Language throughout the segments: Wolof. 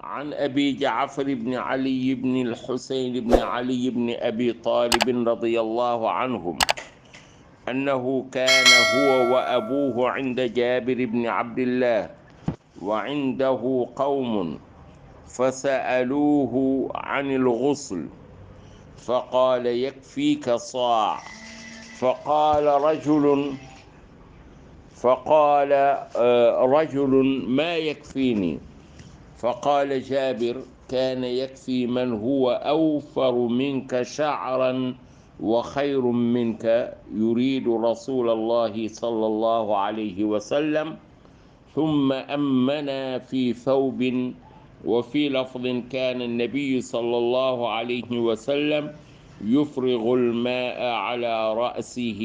عن أبي جعفر بن علي بن الحسين بن علي بن أبي طالب رضي الله عنهم أنه كان هو وأبوه عند جابر بن عبد الله وعنده قوم فسألوه عن الغسل فقال يكفيك صاع فقال رجل ما يكفيني فقال جابر كان يكفي من هو أوفر منك شعرا وخير منك يريد رسول الله صلى الله عليه وسلم ثم أمنا في ثوب وفي لفظ كان النبي صلى الله عليه وسلم يفرغ الماء على رأسه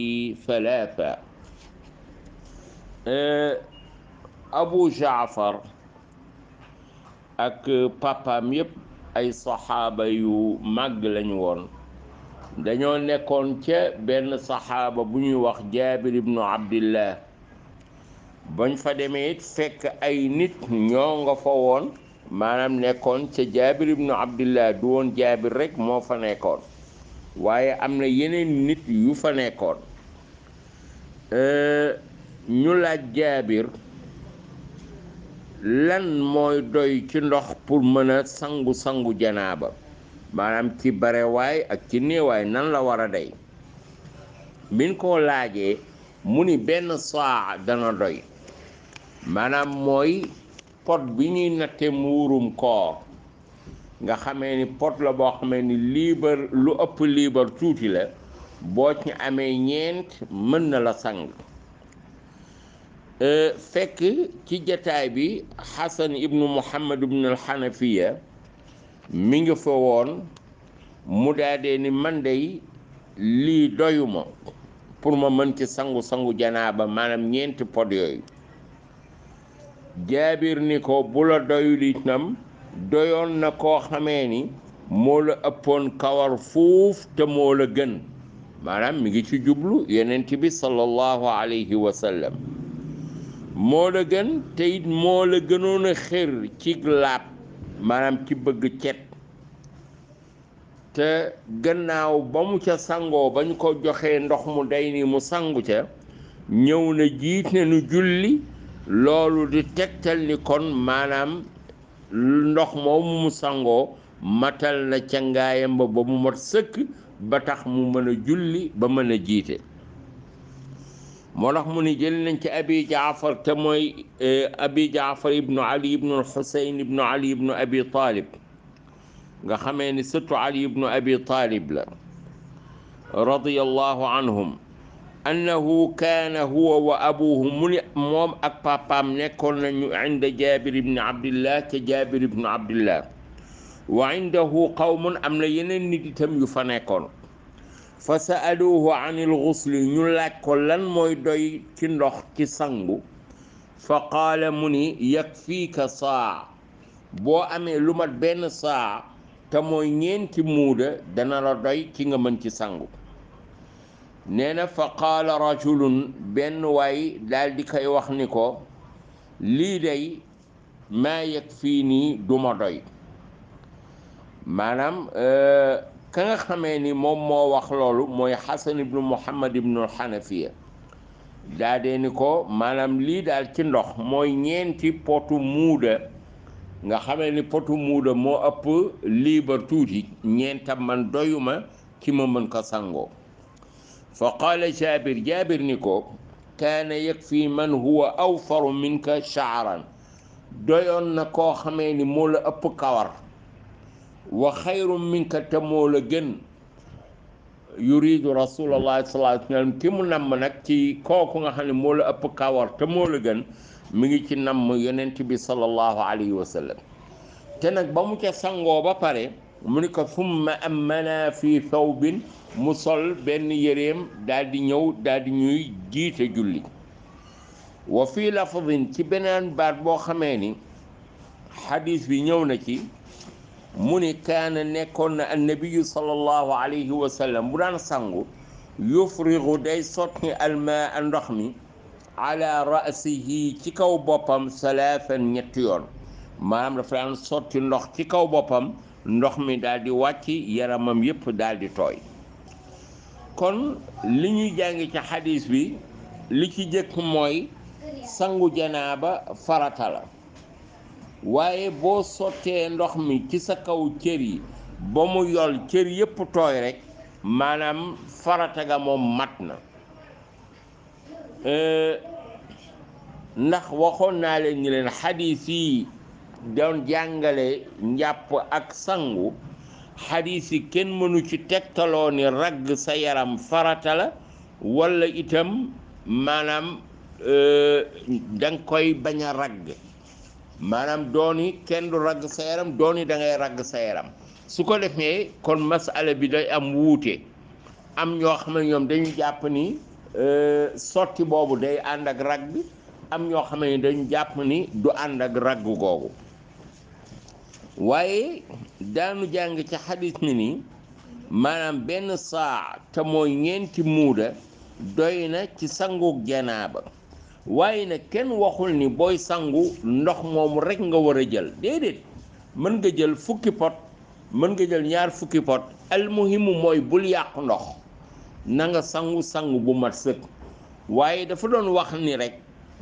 ثلاثا. أبو جعفر ak papaam yépp ay saxaaba yu màgg lañu woon dañoo nekkoon ca benn saxaaba bu ñuy wax jaabir ibnu abdillah bañ fa demee it fekk ay nit ñoo nga fa woon maanaam nekkoon ca jaabir ibnu abdillah du woon jaabir rekk moo fa nekkoon waaye am na yeneen nit yu fa nekkoon ñu laaj jaabir lan mooy doy ci ndox pour mën a sangu janaaba maanaam ci barewaay ak ci néewaay nan la war a dey biñ ko laajee mu ni benn saa dana doy maanaam mooy pot bi ñuy natte muurum koor nga xamee ni pot la boo xamee ni liibar lu ëpp liibar tuuti la boo ci amee ñeent mën na la sang fekk ci jataay bi Xasan ibnu Muhammad ibnu al-Xanafiya mi ngi fa woon mu daadee ni man dey lii doyuma pour ma mën ci sangu janaaba maanaam ñeenti pot yooyu jaabir ni ko bu la doyul itam doyoon na koo xamee ni moo la ëppoon kawar fuuf te moo la gën maanaam mi ngi ci jublu yonent bi sallallahu alayhi wa sallam moo la gën te it moo la gënoon a xër ci laab maanaam ci bëgg cet te gannaaw ba mu ca sangoo ba ñu ko joxee ndox mu day ni mu sangu ca ñëw na jiite nu julli loolu di tegtal ni kon maanaam ndox moomu mu sangoo matal na cangaayam ba mu mat sëkk ba tax mu mën a julli ba mën a jiite moo tax mu ni jël nañ ci abi jaafar te mooy abi jaafar ibnu ali ibnu alxusayn ibnu ali ibnu abi talib nga xamee ni sëtu ali ibnu abi talib la radiyallahu anhum annahu kaana huwa wa abuhu mu ni moom ak papaam nekkoon nañu inda jabir ibni abdillah ca jabir ibnu abdillah wa indahu qawmun am na yeneen nit itam yu fa nekkoon fa sa'aluhu an al-ghusli ñu laaj ko lan mooy doy ci ndox ci sangu fa qaala mu ni yakfiika saa boo amee lu mat benn saa te mooy ñeenti muuda dana la doy ci nga mën ci sangu nee na fa qaala rajulun benn waay daal di koy wax ni ko lii day maa yakfiinii duma doy maanaam ka nga xamee ni moom moo wax loolu mooy Xasan ibnu Muhammad ibnu al-Xanafiya daa dee ni ko maanaam lii daal ci ndox mooy ñeenti potu muuda nga xamee ni potu muuda moo ëpp liibar tuuti ñeentam man doyuma ci ma mën ko sangoo fa qaala jaabir ni ko kaana yakfi man huwa awfaru minka sha'ran doyoon na koo xamee ni moo la ëpp kawar wa xayru minka te moo la gën yuridu rasulallah sallallahu alayhi wa sallam ki mu namm nag ci kooku nga xam ne moo la ëpp kawar te moo la gën mi ngi ci namm yonent bi sallallahu alayhi wa sallam te nag ba mu ca sangoo ba pare mu ni ko summa ammana fi thawbin mu sol benn yëreem daal di ñëw daal di ñuy jiite julli wa fii lafdin ci beneen baat boo xamee ni xadis bi ñëw na ci mu ni kaana nekkoon na annabiyu sallallahu alayhi wa sallam bu daan sangu yufrigu day sotti almaa ndox mi ala ra'sihi ci kaw boppam salaatan ñetti yoon maanaam dafa daan sotti ndox ci kaw boppam ndox mi daal di wàcc yaramam yépp daal di tooy. kon li ñuy jàng ci xadis bi li ci jëkk mooy sangu janaaba farata la, waaye boo sottee ndox mi ci sa kaw cër yi ba mu yol cër yépp tooy rek maanaam farata ga moom mat na. ndax waxoon naa leen ni leen xadis yi doon jàngale njàpp ak sangu xadis yi kenn mënu ci tegtaloo ni ragg sa yaram farata la walla itam maanaam danga koy bañ a ragg, maanaam dooni kenn du ragg sa yaram dooni da ngay ragg sa yaram. su ko defee kon masala bi day am wuute, am ñoo xam ne ñoom dañu jàpp ni sotti boobu day ànd ak ragg, am ñoo xam ne dañu jàpp ni du ànd ak ragg googu. waaye daanu jàng ci xadis mi ni maanaam benn saa te mooy ñeenti muuda doy na ci sangu janaaba. waaye nag kenn waxul ni booy sangu ndox moomu rek nga war a jël, déedéet, mën nga jël fukki pot, mën nga jël ñaar fukki pot, almuhimu mooy bul yàq ndox, na nga sangu bu mat sëkk. waaye dafa doon wax ni rek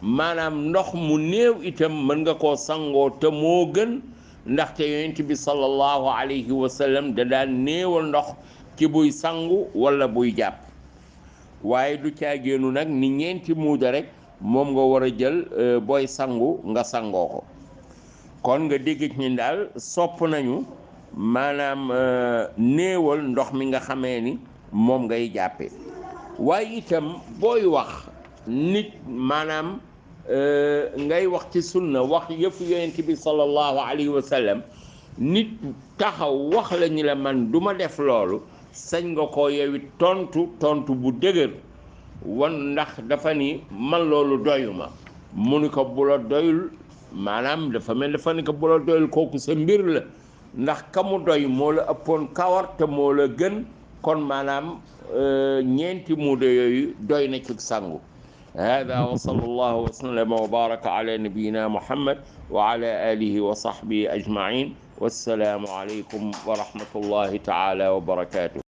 maanaam ndox mu néew itam mën nga koo sangoo te moo gën, ndaxte yonent bi sallallahu alayhi wa sallam da daan néewal ndox ci buy sangu walla buy jàpp. waaye du caagéenu nag ni ñeenti muuda rek moom nga war a jël booy sangu nga sangoo ko. kon nga dégg ni daal sopp nañu maanaam néewal ndox mi nga xamee ni moom ngay jàppe. waaye itam booy wax nit maanaam ngay wax ci sunna wax yëfu yonent bi sallallahu alayhi wa sallam, nit taxaw wax la ni la man duma def loolu, sañ nga ko yewit tontu bu dëgër wan ndax dafa ni man loolu doyuma. mu ni ko bu la doyul, maanaam dafa mel dafa ni ko bu la doyul kooku sa mbir la, ndax ka mu doy moo la ëppoon kawar te moo la gën, kon maanaam ñeenti muuda yooyu doy na ci sangu. هذا وصلى الله وسلم وبارك على نبينا محمد وعلى آله وصحبه أجمعين، والسلام عليكم ورحمة الله تعالى وبركاته.